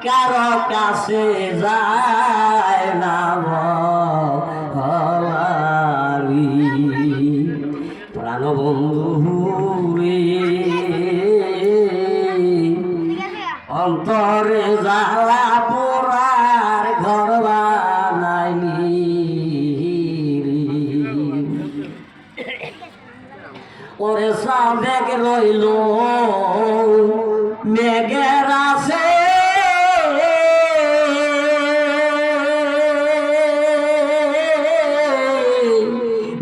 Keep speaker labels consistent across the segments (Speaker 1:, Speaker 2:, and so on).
Speaker 1: কারো কাছে যায় না বলারি প্রাণ বন্ধু রে অন্তরে জ্বালা পোড়ার ঘর বানাইলি ওরে সাবেক রইল মেঘের আছে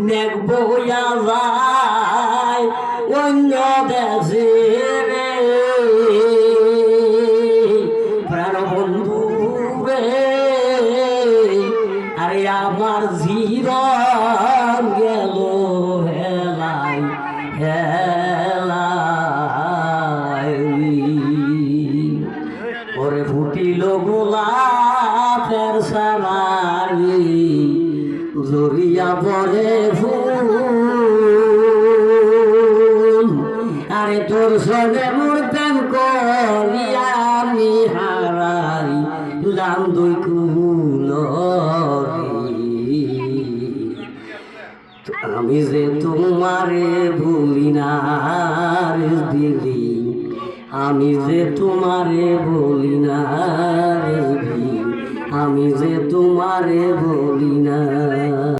Speaker 1: মেঘ বইয়া যায় অন্য দেশে রে প্রাণ বন্ধু রে আরে আমার জীবন গেল হেলাই হেলাই ওরে ফুটিল গোলাপের সারারি জড়িয়া পড়ে ফুল আরে তোর সঙ্গে মরতেন করিয়া আমি হারাই লাম দুই কুল আমি যে তোমারে ভুলি না রে দিলি আমি যে তোমারে বলি না রে আমি যে তোমারে বলি না।